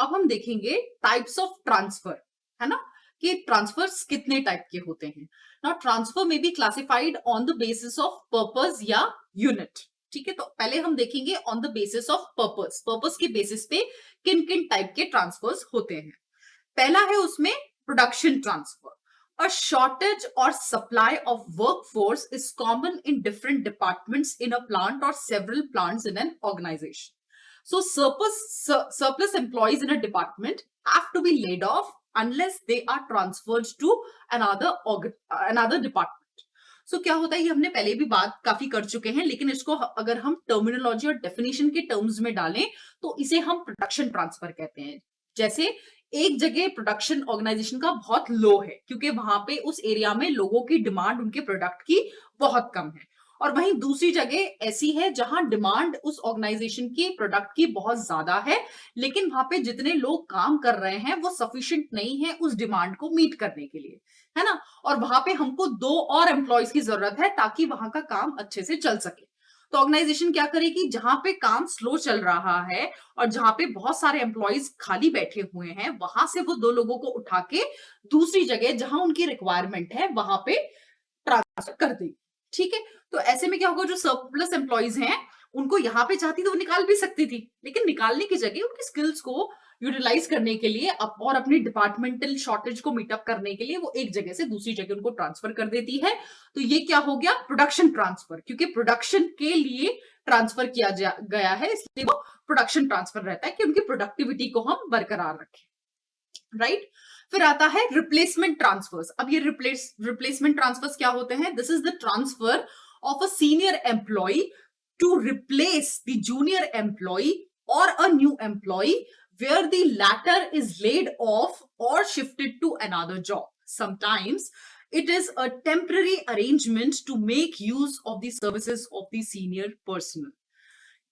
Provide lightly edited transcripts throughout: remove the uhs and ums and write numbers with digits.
अब हम देखेंगे टाइप्स ऑफ ट्रांसफर, है ना, कि ट्रांसफर्स कितने टाइप के होते हैं। नाउ ट्रांसफर में be classified on the basis of purpose या यूनिट। ठीक है, तो पहले हम देखेंगे on the basis of purpose, purpose के बेसिस पे किन किन टाइप के ट्रांसफर्स होते हैं। पहला है उसमें production transfer. A shortage or supply of workforce is common in different departments in a plant or several plants in an organization. So surplus employees in a department have to be laid off unless they are transferred to another department. So क्या होता है, ये हमने पहले भी बात काफी कर चुके हैं, लेकिन इसको अगर हम टर्मिनोलॉजी और डेफिनेशन के टर्म्स में डालें तो इसे हम प्रोडक्शन ट्रांसफर कहते हैं। जैसे एक जगह प्रोडक्शन ऑर्गेनाइजेशन का बहुत लो है क्योंकि वहां पे उस एरिया में लोगों की डिमांड उनके प्रोडक्ट की बहुत कम है, और वहीं दूसरी जगह ऐसी है जहां डिमांड उस ऑर्गेनाइजेशन की प्रोडक्ट की बहुत ज्यादा है, लेकिन वहां पे जितने लोग काम कर रहे हैं वो सफिशिएंट नहीं है उस डिमांड को मीट करने के लिए, है ना। और वहां पे हमको 2 और एम्प्लॉयज की जरूरत है ताकि वहां का काम अच्छे से चल सके। तो ऑर्गेनाइजेशन क्या करेगी, जहां पे काम स्लो चल रहा है और जहां पे बहुत सारे एम्प्लॉयज खाली बैठे हुए हैं, वहां से वो 2 लोगों को उठा के दूसरी जगह जहां उनकी रिक्वायरमेंट है वहां पे ट्रांसफर कर देगी। ठीक है, तो ऐसे में क्या होगा, जो सरप्लस एम्प्लॉयज हैं उनको यहाँ पे चाहती तो वो निकाल भी सकती थी, लेकिन निकालने की जगह उनकी स्किल्स को यूटिलाइज करने के लिए और अपनी डिपार्टमेंटल शॉर्टेज को मीटअप करने के लिए वो एक जगह से दूसरी जगह उनको ट्रांसफर कर देती है। तो ये क्या हो गया, प्रोडक्शन ट्रांसफर, क्योंकि प्रोडक्शन के लिए ट्रांसफर किया गया है, इसलिए वो प्रोडक्शन ट्रांसफर रहता है कि उनकी प्रोडक्टिविटी को हम बरकरार रखें, राइट। फिर आता है रिप्लेसमेंट ट्रांसफर्स। अब ये रिप्लेसमेंट ट्रांसफर्स क्या होते हैं, this is the transfer of a senior employee to replace the junior employee और a new employee where the latter is laid off or shifted to another job. Sometimes it is a temporary arrangement to make use of the services of the senior personnel.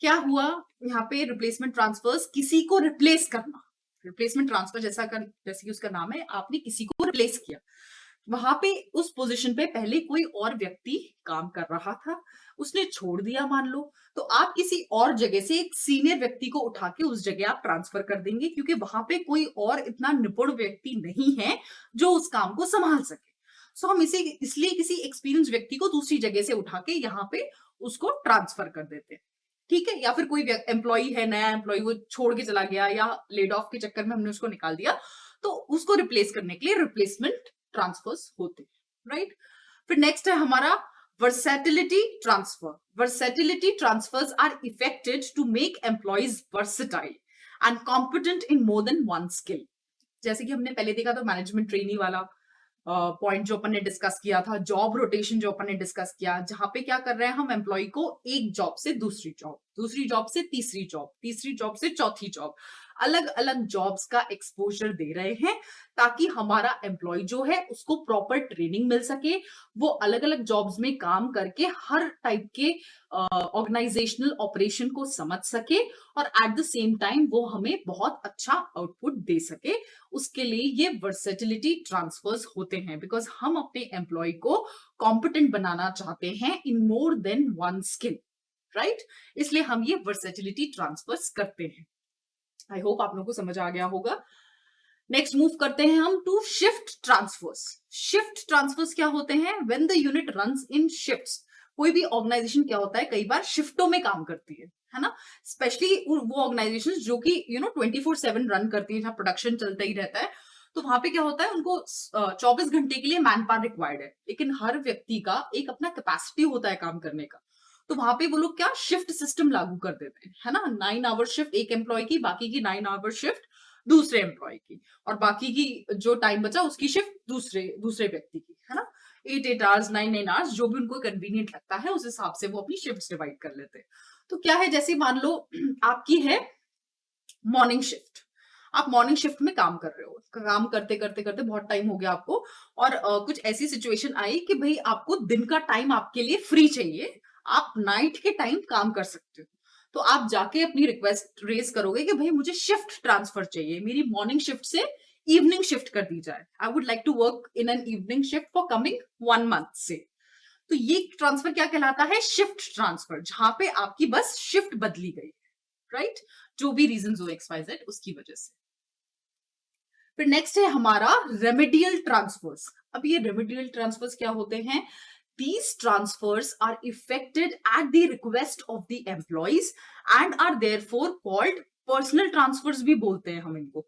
क्या हुआ यहाँ पे, replacement transverse, किसी को replace करना। Replacement transfer जैसे कि उसका नाम है, आपने किसी को रिप्लेस किया, वहां पे उस पोजीशन पे पहले कोई और व्यक्ति काम कर रहा था, उसने छोड़ दिया मान लो, तो आप किसी और जगह से एक सीनियर व्यक्ति को उठा के उस जगह आप ट्रांसफर कर देंगे, क्योंकि वहां पे कोई और इतना निपुण व्यक्ति नहीं है जो उस काम को संभाल सके। सो हम इसे इसलिए किसी एक्सपीरियंस व्यक्ति को दूसरी जगह से उठा के यहाँ पे उसको ट्रांसफर कर देते हैं। ठीक है, या फिर कोई एम्प्लॉय है, नया एम्प्लॉय, वो छोड़ के चला गया या लेड ऑफ के चक्कर में हमने उसको निकाल दिया, तो उसको रिप्लेस करने के लिए रिप्लेसमेंट ट्रांसफर्स होते हैं, राइट। फिर नेक्स्ट है हमारा versatility transfer. Versatility transfers are effected to make employees versatile and competent in more than one skill. जैसे कि हमने पहले देखा था मैनेजमेंट ट्रेनी वाला पॉइंट जो अपन ने डिस्कस किया था, जॉब रोटेशन जो अपन ने डिस्कस किया, जहां पे क्या कर रहे हैं हम, एम्प्लॉय को एक जॉब से दूसरी जॉब, दूसरी जॉब से तीसरी जॉब, तीसरी जॉब से चौथी जॉब, अलग अलग जॉब्स का एक्सपोजर दे रहे हैं ताकि हमारा एम्प्लॉय जो है उसको प्रॉपर ट्रेनिंग मिल सके, वो अलग अलग जॉब्स में काम करके हर टाइप के ऑर्गेनाइजेशनल ऑपरेशन को समझ सके और एट द सेम टाइम वो हमें बहुत अच्छा आउटपुट दे सके। उसके लिए ये वर्सेटिलिटी ट्रांसफर्स होते हैं, बिकॉज हम अपने एम्प्लॉय को कॉम्पिटेंट बनाना चाहते हैं in more than one skill, right. इसलिए हम ये वर्सेटिलिटी ट्रांसफर्स करते हैं। आई होप आप लोगों को समझ आ गया होगा। नेक्स्ट मूव करते हैं हम to shift transfers. Shift transfers क्या होते हैं, when the unit runs in shifts. कोई भी ऑर्गेनाइजेशन क्या होता है, कई बार शिफ्टों में काम करती है ना, स्पेशली वो ऑर्गेनाइजेशन जो कि 24/7 रन करती है, जहां प्रोडक्शन चलता ही रहता है। तो वहां पे क्या होता है, उनको 24 घंटे के लिए मैन पावर रिक्वायर्ड है, लेकिन हर व्यक्ति का एक अपना कैपेसिटी होता है काम करने का। तो वहां पे वो लोग क्या शिफ्ट सिस्टम लागू कर देते हैं, है ना। 9 आवर शिफ्ट एक एम्प्लॉय की, बाकी की 9 आवर शिफ्ट दूसरे एम्प्लॉय की, और बाकी की जो टाइम बचा उसकी शिफ्ट दूसरे दूसरे व्यक्ति की, है ना। 8 आवर्स 9 आवर्स जो भी उनको कन्वीनियंट लगता है उस हिसाब से वो अपनी शिफ्ट डिवाइड कर लेते हैं। तो क्या है, जैसे मान लो आपकी है मॉर्निंग शिफ्ट, आप मॉर्निंग शिफ्ट में काम कर रहे हो, काम करते करते करते बहुत टाइम हो गया आपको, और कुछ ऐसी सिचुएशन आई कि भाई आपको दिन का टाइम आपके लिए फ्री चाहिए, आप नाइट के टाइम काम कर सकते हो। तो आप जाके अपनी रिक्वेस्ट रेज करोगे कि भाई मुझे शिफ्ट ट्रांसफर चाहिए, मेरी मॉर्निंग शिफ्ट से इवनिंग शिफ्ट कर दी जाए, I would like to work in an evening shift for coming 1 month से। तो ये ट्रांसफर क्या कहलाता है, शिफ्ट ट्रांसफर, जहां पे आपकी बस शिफ्ट बदली गई, राइट। जो भी रीजन हो XYZ उसकी वजह से। फिर नेक्स्ट है हमारा रेमेडियल ट्रांसफर्स। अब ये रेमेडियल ट्रांसफर्स क्या होते हैं? These transfers are effected at the request of the employees and are therefore called personal transfers भी बोलते हैं हम इनको।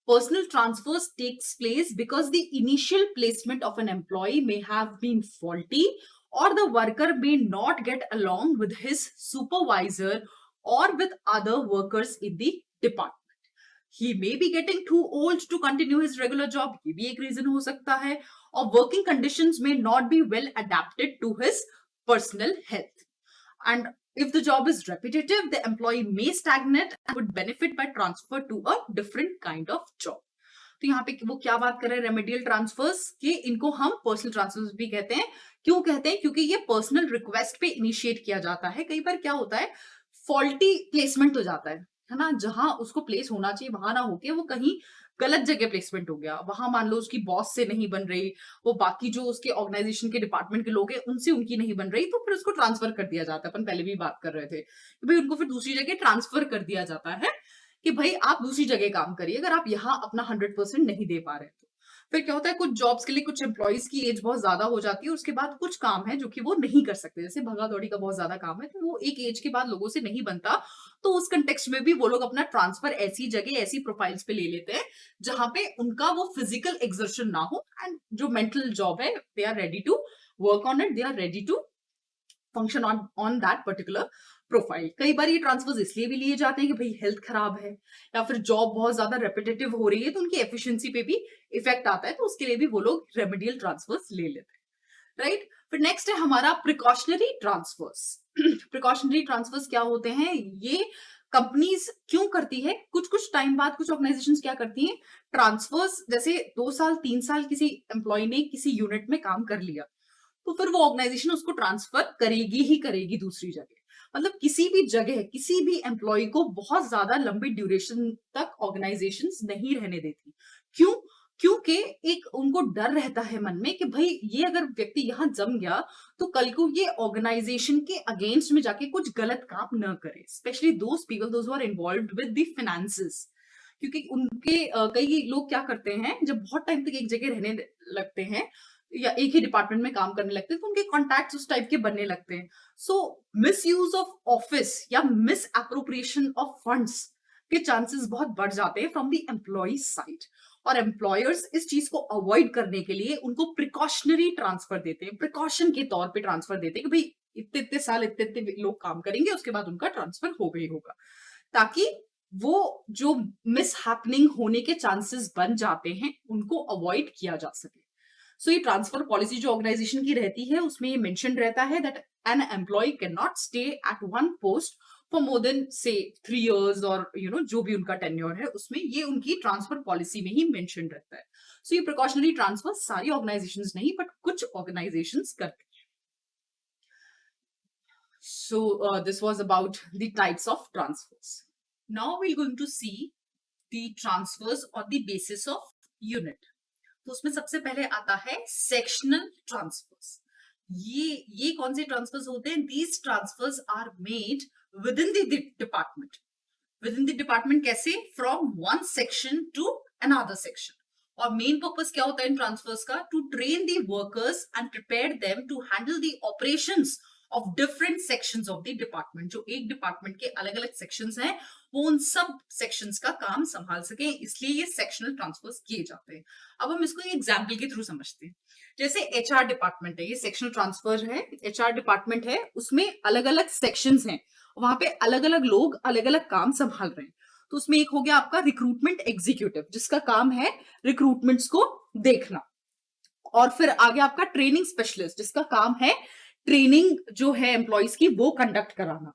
Personal transfers takes place because the initial placement of an employee may have been faulty or the worker may not get along with his supervisor or with other workers in the department. He may be getting too old to continue his regular job, ये भी एक reason हो सकता है, or working conditions may not be well adapted to his personal health. And if the job is repetitive, the employee may stagnate and would benefit by transfer to a different kind of job. तो यहाँ पे वो क्या बात कर रहे हैं remedial transverse के, इनको हम पर्सनल ट्रांसफर्स भी कहते हैं। क्यों कहते हैं? क्योंकि ये पर्सनल रिक्वेस्ट पे इनिशिएट किया जाता है। कई बार क्या होता है, फॉल्टी प्लेसमेंट हो जाता है ना, जहां उसको प्लेस होना चाहिए वहां ना होके वो कहीं गलत जगह प्लेसमेंट हो गया, वहां मान लो उसकी बॉस से नहीं बन रही, वो बाकी जो उसके ऑर्गेनाइजेशन के डिपार्टमेंट के लोग हैं उनसे उनकी नहीं बन रही, तो फिर उसको ट्रांसफर कर दिया जाता है। अपन पहले भी बात कर रहे थे कि भाई उनको फिर दूसरी जगह ट्रांसफर कर दिया जाता है कि भाई आप दूसरी जगह काम करिए अगर आप यहाँ अपना 100% नहीं दे पा रहे तो। फिर क्या होता है, कुछ जॉब्स के लिए कुछ एम्प्लॉइज की एज बहुत ज्यादा हो जाती है, उसके बाद कुछ काम है जो कि वो नहीं कर सकते, जैसे भगा दौड़ी का बहुत ज्यादा काम है, तो वो एक एज के बाद लोगों से नहीं बनता, तो उस कंटेक्स्ट में भी वो लोग अपना ट्रांसफर ऐसी जगह ऐसी प्रोफाइल्स पे ले लेते हैं जहां पे उनका वो फिजिकल एक्सर्शन ना हो, एंड जो मेंटल जॉब है they are ready to work on it, they are ready to function on that particular profile. कई बार ये ट्रांसफर्स इसलिए भी लिए जाते हैं कि भाई हेल्थ खराब है या फिर जॉब बहुत ज्यादा रेपिटेटिव हो रही है तो उनकी एफिशिएंसी पे भी इफेक्ट आता है, तो उसके लिए भी वो लोग रेमेडियल ट्रांसफर्स ले लेते हैं, राइट। फिर नेक्स्ट है हमारा प्रिकॉशनरी ट्रांसफर्स। प्रिकॉशनरी ट्रांसफर्स क्या होते हैं? ये कंपनीज क्यों करती है, कुछ कुछ टाइम बाद कुछ ऑर्गेनाइजेशंस क्या करती हैं, ट्रांसफर्स जैसे 2 साल 3 साल किसी एम्प्लॉय ने किसी यूनिट में काम कर लिया, तो फिर वो ऑर्गेनाइजेशन उसको ट्रांसफर करेगी ही करेगी दूसरी जगह। मतलब किसी भी जगह किसी भी एम्प्लॉय को बहुत ज्यादा लंबी ड्यूरेशन तक ऑर्गेनाइजेशंस नहीं रहने देती। क्यों? क्योंकि एक उनको डर रहता है मन में कि भाई ये अगर व्यक्ति यहाँ जम गया तो कल को ये ऑर्गेनाइजेशन के अगेंस्ट में जाके कुछ गलत काम न करे, specially those people those who are involved with the finances. क्योंकि उनके कई लोग क्या करते हैं, जब बहुत टाइम तक एक जगह रहने लगते हैं या एक ही डिपार्टमेंट में काम करने लगते हैं, तो उनके कॉन्टैक्ट्स उस टाइप के बनने लगते हैं। सो मिस यूज ऑफ ऑफिस या मिस अप्रोप्रिएशन ऑफ फंड्स के चांसेस बहुत बढ़ जाते हैं फ्रॉम द एम्प्लॉय साइड, और एम्प्लॉयर्स इस चीज को अवॉइड करने के लिए उनको प्रिकॉशनरी ट्रांसफर देते हैं, प्रिकॉशन के तौर पे ट्रांसफर देते हैं कि भाई इतने इतने साल इतने इतने लोग काम करेंगे उसके बाद उनका ट्रांसफर हो गई होगा, ताकि वो जो मिस हैपनिंग होने के चांसेस बन जाते हैं उनको अवॉइड किया जा सके। सो ये ट्रांसफर पॉलिसी जो ऑर्गेनाइजेशन की रहती है उसमें ये मेंशन रहता है that an employee can not stay at one post for more than से 3 years, और जो भी उनका टेन्योर है उसमें ये उनकी ट्रांसफर पॉलिसी में ही मेंशन रहता है। सो ये प्रिकॉशनरी ट्रांसफर सारी ऑर्गेनाइजेशंस नहीं बट कुछ ऑर्गेनाइजेशंस करते हैं। So this was about the types of transfers. Now we are going to see the transfers on the basis of unit. तो उसमें सबसे पहले आता है सेक्शनल ट्रांसफर्स। ये कौन से ट्रांसफर्स होते हैं? These transfers are made within the department. Within the department कैसे? From one section to another section. और मेन पर्पस क्या होता है इन ट्रांसफर्स का? To train the workers and prepare them to handle the operations of different sections of the department. जो एक department के अलग अलग सेक्शंस हैं वो उन सब सेक्शंस का काम संभाल सके, इसलिए ये सेक्शनल ट्रांसफर्स किए जाते हैं। अब हम इसको एग्जाम्पल के थ्रू समझते हैं। जैसे एचआर डिपार्टमेंट है, ये सेक्शनल ट्रांसफर है। एचआर डिपार्टमेंट है, उसमें अलग अलग सेक्शंस हैं, वहां पे अलग अलग लोग अलग अलग काम संभाल रहे हैं। तो उसमें एक हो गया आपका रिक्रूटमेंट एग्जीक्यूटिव, जिसका काम है रिक्रूटमेंट्स को देखना। और फिर आगे आपका ट्रेनिंग स्पेशलिस्ट, जिसका काम है ट्रेनिंग जो है एम्प्लॉइज की वो कंडक्ट कराना।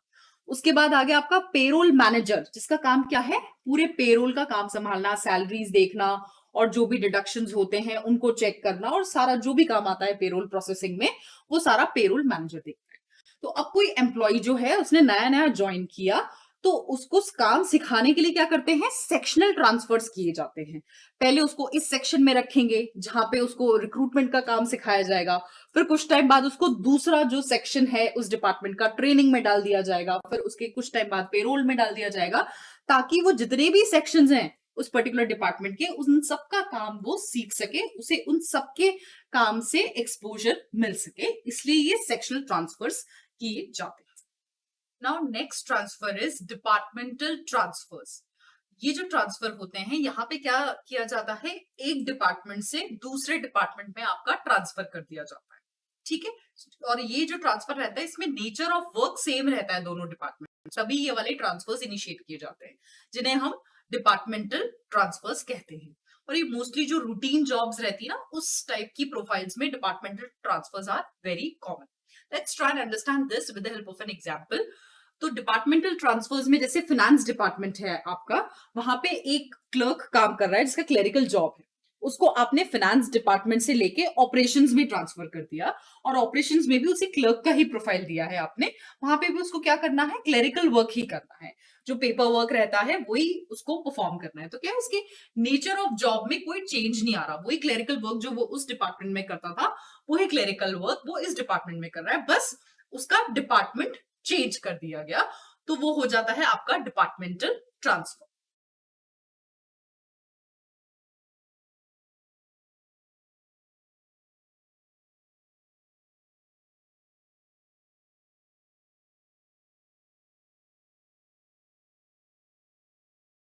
उसके बाद आगे आपका पेरोल मैनेजर, जिसका काम क्या है? पूरे पेरोल का काम संभालना, सैलरीज देखना और जो भी डिडक्शंस होते हैं उनको चेक करना, और सारा जो भी काम आता है पेरोल प्रोसेसिंग में वो सारा पेरोल मैनेजर देखता है। तो अब कोई एम्प्लॉय जो है उसने नया नया ज्वाइन किया, तो उसको काम सिखाने के लिए क्या करते हैं? सेक्शनल ट्रांसफर्स किए जाते हैं। पहले उसको इस सेक्शन में रखेंगे जहां पे उसको रिक्रूटमेंट का काम सिखाया जाएगा, फिर कुछ टाइम बाद उसको दूसरा जो सेक्शन है उस डिपार्टमेंट का ट्रेनिंग में डाल दिया जाएगा, फिर उसके कुछ टाइम बाद पेरोल में डाल दिया जाएगा, ताकि वो जितने भी सेक्शंस हैं उस पर्टिकुलर डिपार्टमेंट के उन सबका काम वो सीख सके, उसे उन सबके काम से एक्सपोजर मिल सके, इसलिए ये सेक्शनल ट्रांसफर्स किए जाते हैं। Now next transfer is departmental transfers. ये जो ट्रांसफर होते हैं यहाँ पे क्या किया जाता है, एक डिपार्टमेंट से दूसरे डिपार्टमेंट में आपका ट्रांसफर कर दिया जाता है, ठीक है। और ये जो ट्रांसफर रहता है इसमें नेचर ऑफ वर्क सेम रहता है दोनों डिपार्टमेंट, तभी ये वाले ट्रांसफर्स इनिशिएट किए जाते हैं जिन्हें हम डिपार्टमेंटल ट्रांसफर्स कहते हैं। और ये मोस्टली जो रूटीन जॉब्स रहती है ना उस टाइप की प्रोफाइल्स में departmental transfers are very common. Let's try and understand this with the help of an example. तो डिपार्टमेंटल ट्रांसफर्स में जैसे फिनेंस डिपार्टमेंट है आपका, वहां पे एक क्लर्क काम कर रहा है जिसका क्लेरिकल जॉब है, उसको आपने फाइनेंस डिपार्टमेंट से लेके ऑपरेशंस में ट्रांसफर कर दिया, और ऑपरेशंस में भी उसे क्लर्क का ही प्रोफाइल दिया है आपने, वहां पे भी उसको क्या करना है, क्लेरिकल वर्क ही करना है, जो पेपर वर्क रहता है वही उसको परफॉर्म करना है। तो क्या है, उसके नेचर ऑफ जॉब में कोई चेंज नहीं आ रहा, वही क्लेरिकल वर्क जो वो उस डिपार्टमेंट में करता था वही क्लेरिकल वर्क वो इस डिपार्टमेंट में कर रहा है, बस उसका डिपार्टमेंट चेंज कर दिया गया, तो वो हो जाता है आपका डिपार्टमेंटल ट्रांसफर।